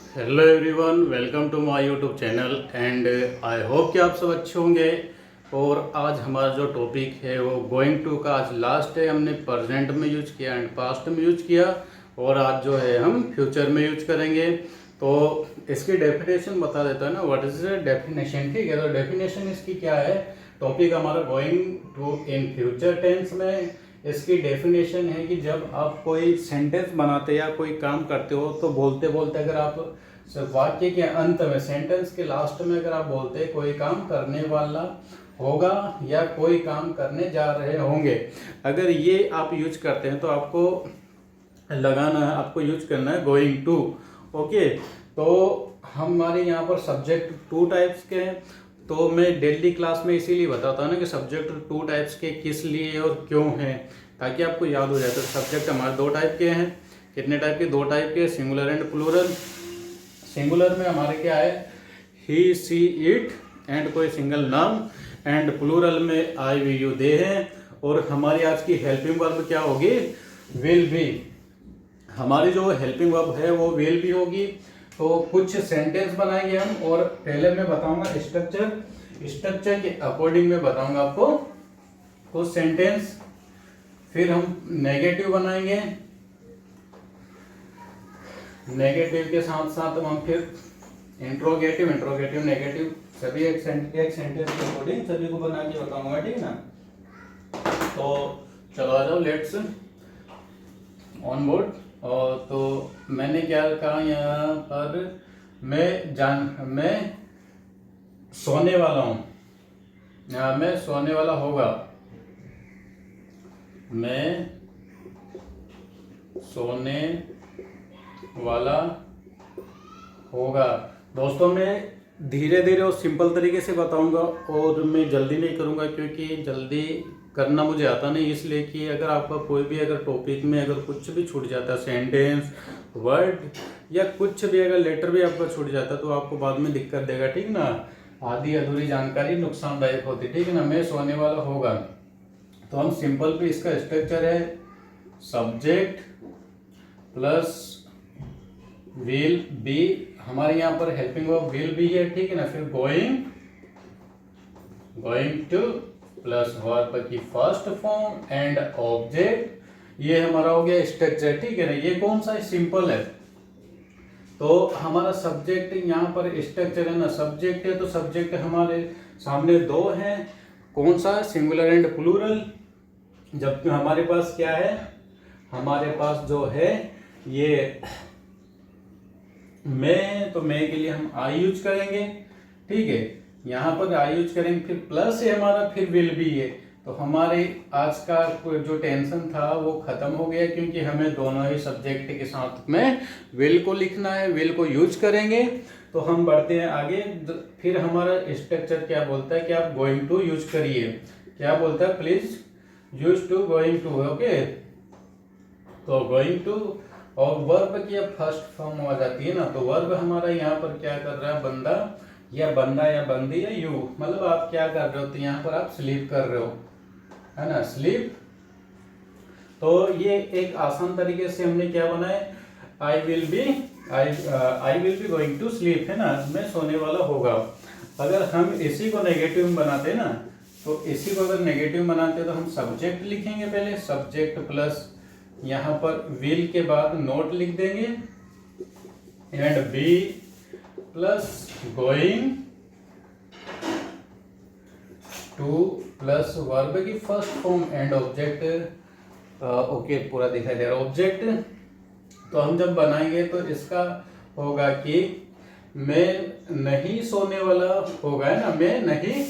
Hello everyone, welcome to my YouTube channel and I hope कि आप सब अच्छे होंगे। और आज हमारा जो टॉपिक है वो गोइंग टू का आज लास्ट है। हमने प्रेजेंट में यूज किया एंड पास्ट में यूज किया और आज जो है हम फ्यूचर में यूज करेंगे। तो इसकी डेफिनेशन बता देता है ना, व्हाट इज डेफिनेशन। ठीक है, तो डेफिनेशन इसकी क्या है। टॉपिक हमारा going to in future tense में इसकी डेफिनेशन है कि जब आप कोई सेंटेंस बनाते या कोई काम करते हो तो बोलते बोलते अगर आप वाक्य के अंत में सेंटेंस के लास्ट में अगर आप बोलते कोई काम करने वाला होगा या कोई काम करने जा रहे होंगे, अगर ये आप यूज करते हैं तो आपको लगाना है, आपको यूज करना है गोइंग टू। ओके, तो हमारे यहाँ पर सब्जेक्ट टू टाइप्स के हैं। तो मैं डेली क्लास में इसीलिए बताता हूँ ना कि सब्जेक्ट टू टाइप्स के किस लिए और क्यों हैं, ताकि आपको याद हो जाए। तो सब्जेक्ट हमारे दो टाइप के हैं। कितने टाइप के? दो टाइप के, सिंगुलर एंड प्लूरल। सिंगुलर में हमारे क्या है, ही सी इट एंड कोई सिंगल नाम, एंड प्लूरल में आई वी यू दे हैं। और हमारी आज की हेल्पिंग वर्ब क्या होगी, विल बी। हमारी जो हेल्पिंग वर्ब है वो विल बी होगी। तो कुछ सेंटेंस बनाएंगे हम, और पहले मैं बताऊंगा स्ट्रक्चर के अकॉर्डिंग में बताऊंगा आपको कुछ सेंटेंस। फिर हम नेगेटिव बनाएंगे, नेगेटिव के साथ साथ हम फिर इंट्रोगेटिव नेगेटिव सभी एक सेंटेंस के अकॉर्डिंग सभी को बना के बताऊंगा, ठीक ना। तो चलो आ जाओ, लेट्स ऑन बोर्ड। और तो मैंने क्या कहा यहाँ पर, मैं सोने वाला हूँ, मैं सोने वाला होगा, मैं सोने वाला होगा। दोस्तों मैं धीरे धीरे और सिंपल तरीके से बताऊंगा और मैं जल्दी नहीं करूंगा, क्योंकि जल्दी करना मुझे आता नहीं। इसलिए कि अगर आपका कोई भी अगर टॉपिक में अगर कुछ भी छूट जाता है, सेंटेंस, वर्ड या कुछ भी अगर लेटर भी आपका छूट जाता है तो आपको बाद में दिक्कत देगा, ठीक ना। आधी अधूरी जानकारी नुकसानदायक होती, ठीक है ना। मैं सोने वाला होगा, तो हम सिंपल भी इसका स्ट्रक्चर है सब्जेक्ट प्लस विल बी। हमारे यहाँ पर हेल्पिंग वर्ब विल बी है, ठीक है ना। फिर गोइंग टू प्लस वर्ब की फर्स्ट फॉर्म एंड ऑब्जेक्ट। ये हमारा हो गया स्ट्रक्चर, ठीक है ना। ये कौन सा सिंपल है। तो हमारा सब्जेक्ट यहाँ पर स्ट्रक्चर है ना, सब्जेक्ट है तो सब्जेक्ट हमारे सामने दो हैं। कौन सा, सिंगुलर एंड प्लूरल। जबकि हमारे पास क्या है, हमारे पास जो है ये मैं, तो मैं के लिए हम आई यूज करेंगे, ठीक है। यहाँ पर आई यूज करेंगे, फिर प्लस है हमारा, फिर विल बी है। तो हमारे आज का जो टेंशन था वो खत्म हो गया, क्योंकि हमें दोनों ही सब्जेक्ट के साथ में विल को लिखना है, विल को यूज करेंगे। तो हम बढ़ते हैं आगे। फिर हमारा स्ट्रक्चर क्या बोलता है कि आप गोइंग टू यूज करिए। क्या बोलता है, please use to going to. Okay, तो गोइंग टू और वर्ब की अब फर्स्ट फॉर्म आ जाती है ना, तो वर्ब हमारा यहाँ पर क्या कर रहा है, बंदा या बंदी या यू, मतलब आप क्या कर रहे हो। तो यहाँ पर आप स्लीप कर रहे हो, है ना, स्लीप। तो ये एक आसान तरीके से हमने क्या बनाया, I will be going to sleep, है ना, मैं सोने वाला होगा। अगर हम इसी को नेगेटिव में बनाते ना, तो इसी को अगर नेगेटिव बनाते तो हम सब्जेक्ट लिखेंगे पहले, सब्जेक्ट प्लस यहाँ पर विल के बाद नोट लिख देंगे and B plus going to plus verb की first form and object. Okay, पूरा दिखाई दे रहा ऑब्जेक्ट। तो हम जब बनाएंगे तो इसका होगा कि मैं नहीं सोने वाला होगा, है ना, मैं नहीं,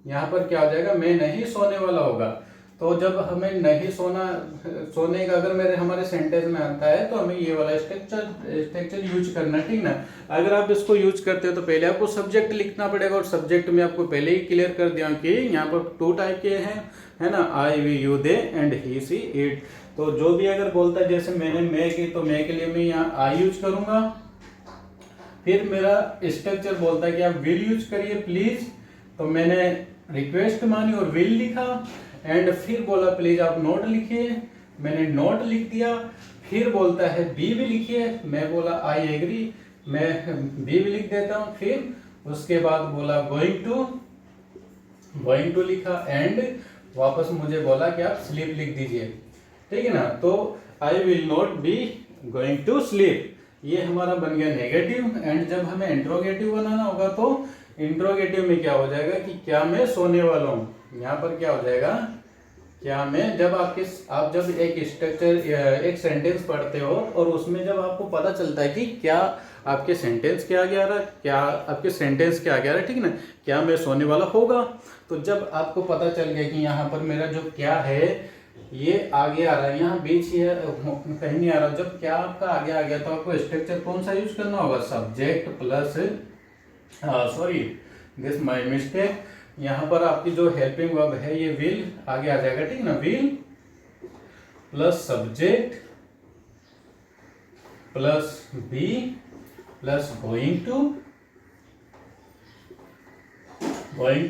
यहाँ पर क्या हो जाएगा, मैं नहीं सोने वाला होगा। तो जब हमें नहीं सोने का अगर हमारे सेंटेंस में आता है तो हमें ये वाला स्ट्रक्चर यूज करना, ठीक ना। अगर आप इसको यूज करते हो तो पहले आपको सब्जेक्ट लिखना पड़ेगा, और सब्जेक्ट में आपको पहले ही क्लियर कर दिया कि यहाँ पर टू टाइप के हैं, है ना, I we you they and he she it. तो जो भी अगर बोलता है, जैसे मैंने मैं की, तो मैं के लिए मैं यहाँ आई यूज करूंगा। फिर मेरा स्ट्रक्चर बोलता है कि आप विल यूज करिए प्लीज, तो मैंने रिक्वेस्ट मानी और विल लिखा। एंड फिर बोला प्लीज आप नोट लिखिए, मैंने नोट लिख दिया। फिर बोलता है बी भी लिखिए, मैं बोला आई एग्री, मैं बी भी लिख देता हूँ। फिर उसके बाद बोला गोइंग टू लिखा एंड वापस मुझे बोला कि आप स्लीप लिख दीजिए, ठीक है ना। तो I will not be going to sleep, ये हमारा बन गया नेगेटिव। एंड जब हमें इंट्रोगेटिव बनाना होगा तो इंट्रोगेटिव में क्या हो जाएगा कि क्या मैं सोने वाला हूँ, यहाँ पर क्या हो जाएगा क्या मैं, जब आप जब एक स्ट्रक्चर एक सेंटेंस पढ़ते हो और उसमें जब आपको पता चलता है कि क्या आपके सेंटेंस क्या आ रहा है, क्या आपके सेंटेंस क्या आ रहा है, ठीक है ना, क्या मैं सोने वाला होगा। तो जब आपको पता चल गया कि यहाँ पर मेरा जो क्या है ये आगे आ रहा है, यहाँ बीच ये कहीं नहीं आ रहा, जब क्या आपका आगे आ गया तो आपको स्ट्रक्चर कौन सा यूज करना होगा, subject plus sorry this my mistake, यहाँ पर आपकी जो हेल्पिंग वर्ब है ये विल आगे आ जाएगा, ठीक है ना। Will plus subject plus be plus going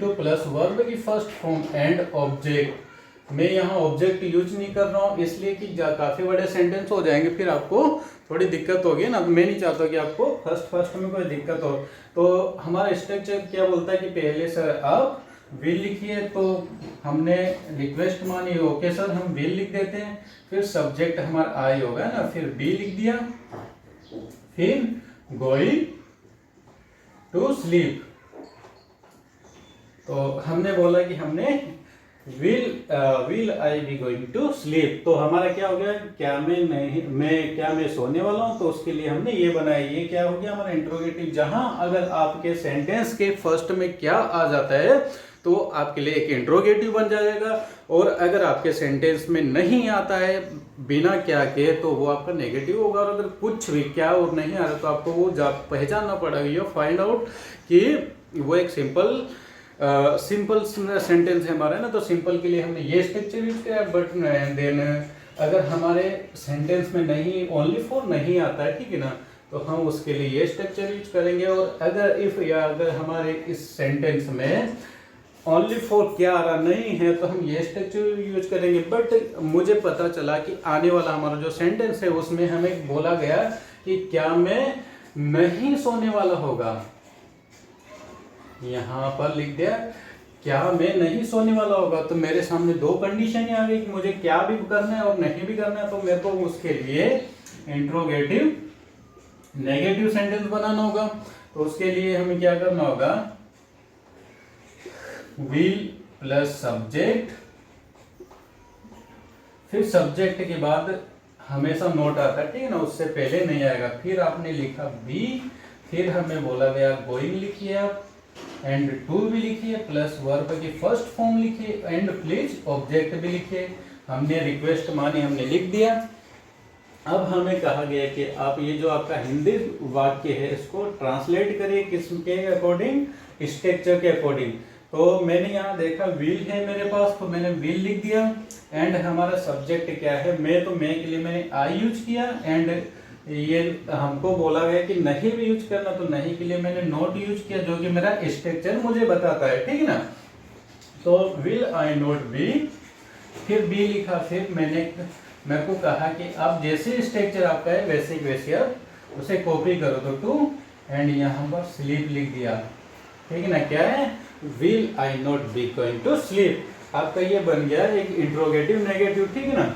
to plus verb की फर्स्ट फॉर्म एंड ऑब्जेक्ट। मैं यहाँ ऑब्जेक्ट यूज नहीं कर रहा हूँ इसलिए कि काफी बड़े सेंटेंस हो जाएंगे, फिर आपको थोड़ी दिक्कत होगी ना। मैं नहीं चाहता कि आपको फर्स्ट में कोई दिक्कत हो। तो हमारा स्ट्रक्चर क्या बोलता है कि पहले सर आप विल लिखिए, तो हमने रिक्वेस्ट मानी, ओके सर हम विल लिख देते हैं। फिर सब्जेक्ट हमारा आई होगा ना, फिर बी लिख दिया, फिर गोइंग टू स्लीप। तो हमने बोला कि हमने will I be going to sleep, तो हमारा क्या हो गया, क्या मैं सोने वाला हूं, तो उसके लिए हमने ये बनाया। ये क्या हो गया हमारा इंट्रोगेटिव, जहां अगर आपके सेंटेंस के फर्स्ट में क्या आ जाता है तो आपके लिए एक इंट्रोगेटिव बन जाएगा, और अगर आपके सेंटेंस में नहीं आता है बिना क्या के तो वो आपका नेगेटिव होगा। और अगर कुछ भी क्या और नहीं आ रहा तो आपको वो पहचानना पड़ेगा, ये फाइंड आउट कि वो एक सिंपल सेंटेंस है हमारा ना। तो सिंपल के लिए हमने ये स्ट्रक्चर यूज किया, बट देन अगर हमारे सेंटेंस में नहीं ओनली फॉर नहीं आता है, ठीक है ना, तो हम उसके लिए ये स्ट्रक्चर यूज करेंगे। और अगर हमारे इस सेंटेंस में ओनली फॉर क्या आ रहा नहीं है तो हम ये स्ट्रक्चर यूज करेंगे। बट मुझे पता चला कि आने वाला हमारा जो सेंटेंस है उसमें हमें बोला गया कि क्या मैं नहीं सोने वाला होगा, यहाँ पर लिख दिया क्या मैं नहीं सोने वाला होगा। तो मेरे सामने दो कंडीशन आ गई कि मुझे क्या भी करना है और नहीं भी करना है, तो मेरे को उसके लिए इंट्रोगेटिव नेगेटिव सेंटेंस बनाना होगा। तो उसके लिए हमें क्या करना होगा, विल प्लस सब्जेक्ट, फिर सब्जेक्ट के बाद हमेशा नोट आता है, ठीक है ना, उससे पहले नहीं आएगा। फिर आपने लिखा बी, फिर हमें बोला गया गोइंग लिखिए आप, एंड टू भी लिखिए, प्लस वर्ब की फर्स्ट फॉर्म लिखिए, एंड प्लीज ऑब्जेक्ट भी लिखिए। हमने रिक्वेस्ट मानी, हमने लिख दिया। अब हमें कहा गया कि आप ये जो आपका हिंदी वाक्य है इसको ट्रांसलेट करिए किसके अकॉर्डिंग, स्ट्रक्चर के अकॉर्डिंग। तो मैंने यहाँ देखा विल है मेरे पास, तो मैंने विल लिख दिया। एंड हमारा सब्जेक्ट क्या है, मैं के लिए मैंने आई यूज किया। एंड ये हमको बोला गया कि नहीं भी यूज करना, तो नहीं के लिए मैंने नॉट यूज किया, जो कि मेरा स्ट्रक्चर मुझे बताता है, ठीक है ना। तो विल आई नॉट बी, फिर बी लिखा, फिर मेरे को कहा कि आप जैसे स्ट्रक्चर आपका है वैसे आप उसे कॉपी करो, तो टू, एंड यहाँ पर स्लीप लिख दिया, ठीक है ना। क्या है, will I not be going to sleep. आपका ये बन गया एक इंट्रोगेटिव नेगेटिव, ठीक है ना।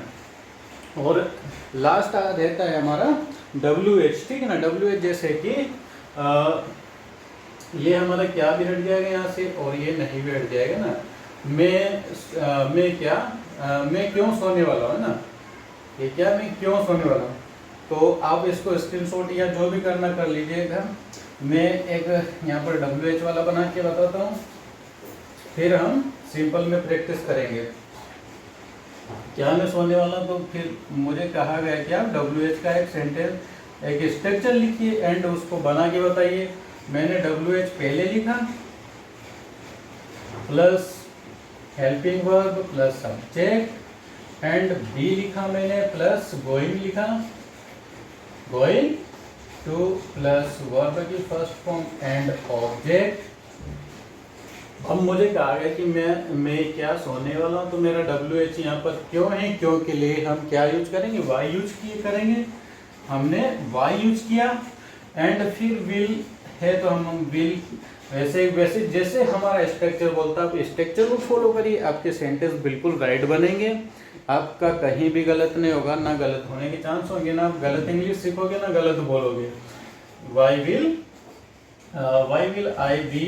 और लास्ट रहता है हमारा WH, ठीक है ना। WH जैसे कि ये हमारा क्या भी हट जाएगा यहाँ से, और ये नहीं भी हट जाएगा ना। मैं क्यों सोने वाला हूँ ना, ये क्या मैं क्यों सोने वाला हूँ। तो आप इसको स्क्रीनशॉट या जो भी करना कर लीजिएगा। मैं एक यहाँ पर WH वाला बना के बताता हूँ, फिर हम सिंपल में प्रैक्टिस करेंगे। क्या मैं सोने वाला हूँ, तो फिर मुझे कहा गया कि आप WH का एक सेंटेंस एक स्ट्रक्चर लिखिए एंड उसको बना के बताइए। मैंने WH पहले लिखा, plus helping verb plus subject, and be लिखा मैंने, प्लस गोइंग लिखा, गोइंग टू प्लस वर्ब की फर्स्ट फॉर्म एंड ऑब्जेक्ट। अब मुझे कहा गया कि मैं क्या सोने वाला हूँ, तो मेरा WH यहाँ पर क्यों है, क्यों के लिए हम क्या यूज करेंगे, वाई यूज करेंगे। हमने वाई यूज किया, एंड फिर विल है तो हम विल, वैसे वैसे जैसे हमारा स्ट्रक्चर बोलता है, आप स्ट्रक्चर को फॉलो करिए, आपके सेंटेंस बिल्कुल राइट बनेंगे, आपका कहीं भी गलत नहीं होगा, ना गलत होने के चांस होंगे, ना आप गलत इंग्लिश सीखोगे, ना गलत बोलोगे। Why will I be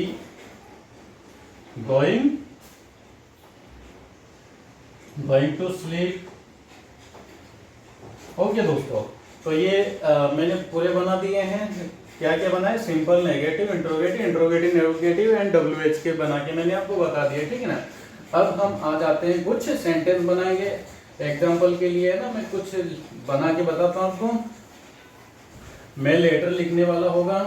going to sleep. Okay दोस्तों, तो ये मैंने पूरे बना दिए हैं। क्या क्या बनाए? Simple, negative, interrogative, interrogative negative and WH के बना के मैंने आपको बता दिया, ठीक है ना। अब हम आ जाते हैं, कुछ सेंटेंस बनाएंगे एग्जाम्पल के लिए, है ना। मैं कुछ बना के बताता हूँ आपको। मैं लेटर लिखने वाला होगा,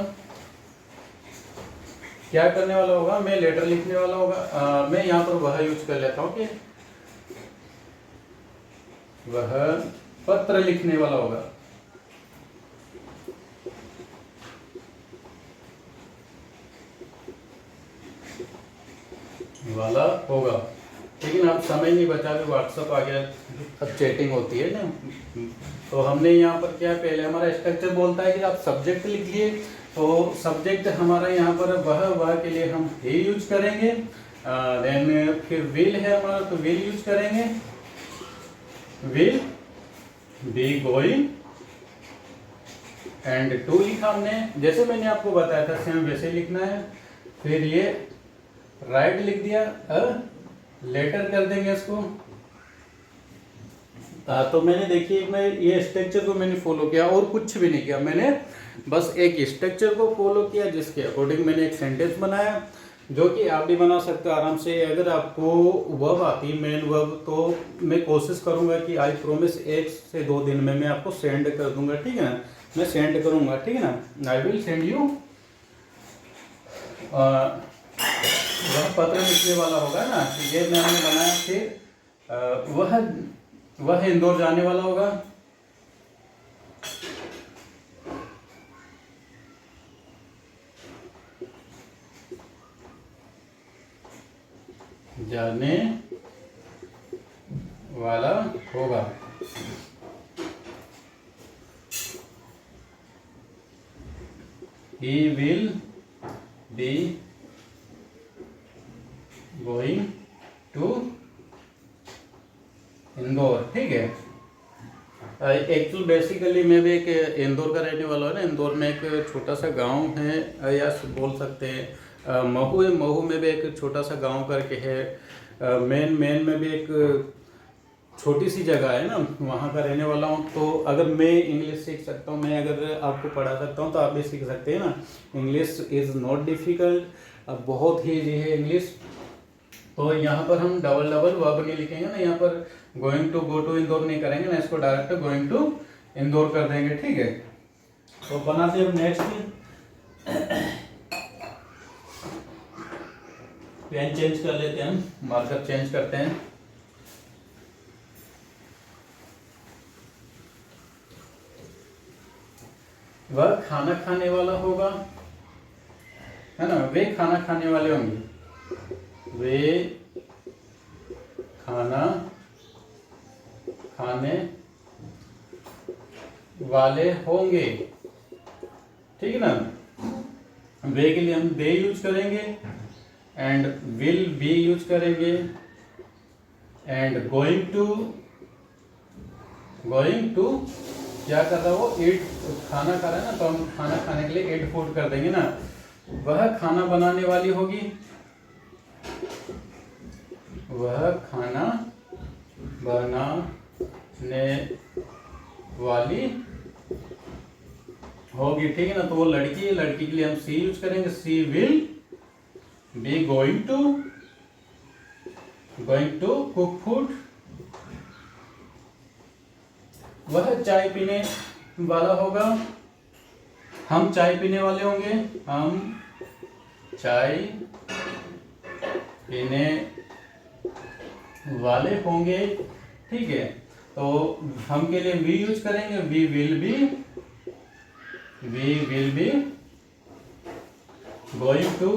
क्या करने वाला होगा? मैं लेटर लिखने वाला होगा। मैं यहाँ पर वह यूज कर लेता हूँ कि वह पत्र लिखने वाला होगा, वाला होगा। लेकिन अब समय नहीं बचा, भी व्हाट्सअप आ गया, अब चैटिंग होती है ना। तो हमने यहाँ पर क्या, पहले हमारा स्ट्रक्चर बोलता है कि आप सब्जेक्ट लिखिए, तो सब्जेक्ट हमारा यहाँ पर वह के लिए हम ही यूज करेंगे। देन फिर विल है हमारा, तो विल यूज करेंगे, will be going, and to लिखा हमने, जैसे मैंने आपको बताया था सेम वैसे लिखना है। फिर ये राइट लिख दिया, लेटर कर देंगे इसको। तो मैंने देखिए, मैं ये स्ट्रक्चर को मैंने फॉलो किया और कुछ भी नहीं किया, मैंने बस एक स्ट्रक्चर को फॉलो किया, जिसके अकॉर्डिंग मैंने एक सेंटेंस बनाया, जो कि आप भी बना सकते हो आराम से। अगर आपको वर्ब आती, मेन वर्ब, तो मैं कोशिश करूंगा कि आई प्रोमिस 1 से 2 दिन में मैं आपको सेंड कर दूंगा, ठीक है ना। मैं सेंड करूंगा, ठीक है ना। I will send you. वह पत्र लिखने वाला होगा ना, ये मैंने बनाया। फिर वह इंदौर जाने वाला होगा, जाने वाला होगा। He will be going to Indore, ठीक है। एक्चुअल बेसिकली मैं भी एक इंदौर का रहने वाला हूँ ना। इंदौर में एक छोटा सा गांव है, या बोल सकते हैं महू है। महू में भी एक छोटा सा गांव करके है। मेन में भी एक छोटी सी जगह है ना, वहाँ का रहने वाला हूँ। तो अगर मैं इंग्लिश सीख सकता हूँ, मैं अगर आपको पढ़ा सकता हूँ, तो आप भी सीख सकते हैं ना। इंग्लिश इज़ नॉट डिफ़िकल्ट, बहुत ही ईजी है इंग्लिश। तो यहाँ पर हम डबल वर्ब नहीं लिखेंगे ना, यहाँ पर going to, go to Indore नहीं करेंगे ना, इसको डायरेक्ट गोइंग टू इंदौर कर देंगे, ठीक है। तो बनाते हैं नेक्स्ट। पेन चेंज कर लेते हैं, हम मार्कर चेंज करते हैं। वह खाना खाने वाला होगा, है ना। वे खाना खाने वाले होंगे, वे खाना खाने वाले होंगे, ठीक है ना। वे के लिए हम दे यूज करेंगे, एंड विल बी यूज करेंगे, एंड गोइंग टू क्या कर रहा है वो, ईट, खाना खा रहा है ना, तो हम खाना खाने के लिए ईट फूड कर देंगे ना। वह खाना बनाने वाली होगी, वह खाना बनाने वाली होगी, ठीक है ना। तो वो लड़की है, लड़की के लिए हम सी यूज करेंगे, she will be going to cook food. वह चाय पीने वाला होगा, हम चाय पीने वाले होंगे, हम चाय पीने वाले होंगे, ठीक है। तो हम के लिए वी यूज करेंगे, we will be going to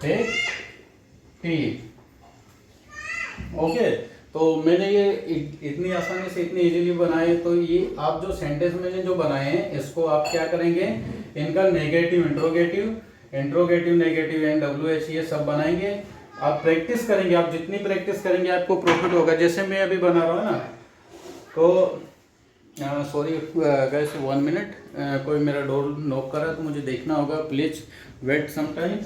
take tea, okay. तो मैंने ये इतनी आसानी से इतनी इजीली बनाए, तो ये आप जो सेंटेंस मैंने जो बनाए हैं इसको आप क्या करेंगे, इनका नेगेटिव, इंट्रोगेटिव, नेगेटिव, NWH ये सब बनाएंगे। आप प्रैक्टिस करेंगे, आप जितनी प्रैक्टिस करेंगे आपको प्रॉफिट होगा। जैसे मैं अभी बना रहा हूँ ना, तो सॉरी गाइस 1 मिनट, कोई मेरा डोर नॉक कर रहा है तो मुझे देखना होगा, प्लीज वेट सम टाइम।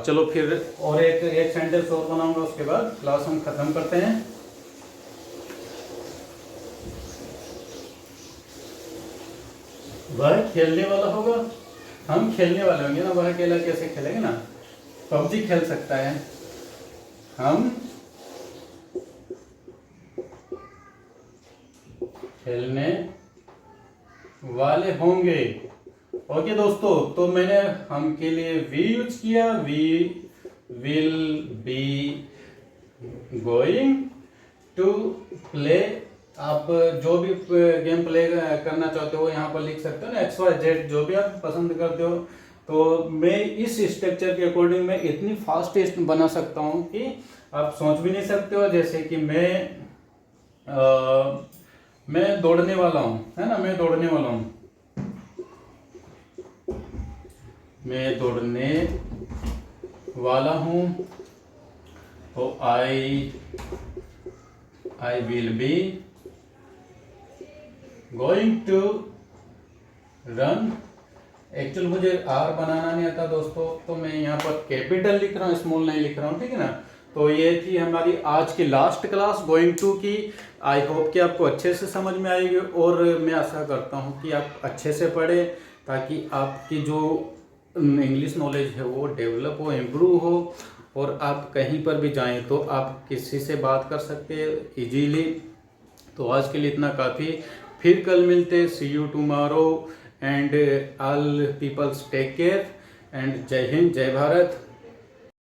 चलो फिर और एक सेंटेंस और बनाऊंगा, उसके बाद क्लास हम खत्म करते हैं। वह खेलने वाला होगा, हम खेलने वाले होंगे ना, वह अकेला कैसे खेलेंगे ना, पबजी खेल सकता है। हम खेलने वाले होंगे। ओके दोस्तों, तो मैंने हम के लिए वी यूज किया, we will be going to play. आप जो भी गेम प्ले करना चाहते हो यहाँ पर लिख सकते हो ना, XYZ जो भी आप पसंद करते हो। तो मैं इस स्ट्रक्चर के अकॉर्डिंग मैं इतनी फास्ट बना सकता हूँ कि आप सोच भी नहीं सकते हो। जैसे कि मैं दौड़ने वाला हूँ, है ना, मैं दौड़ने वाला हूँ, मैं दौड़ने वाला हूँ, तो I will be going to run. Actual मुझे आर बनाना नहीं आता दोस्तों, तो मैं यहाँ पर कैपिटल लिख रहा हूँ, स्मॉल नहीं लिख रहा हूँ, ठीक है ना। तो ये थी हमारी आज की लास्ट क्लास गोइंग टू की। आई होप कि आपको अच्छे से समझ में आएगी, और मैं आशा करता हूँ कि आप अच्छे से पढ़ें, ताकि आपकी जो इंग्लिश नॉलेज है वो डेवलप हो, इम्प्रूव हो, और आप कहीं पर भी जाएं तो आप किसी से बात कर सकते हैं इजीली। तो आज के लिए इतना काफ़ी, फिर कल मिलते, see you tomorrow, and all peoples take care, and जय हिंद, जय भारत।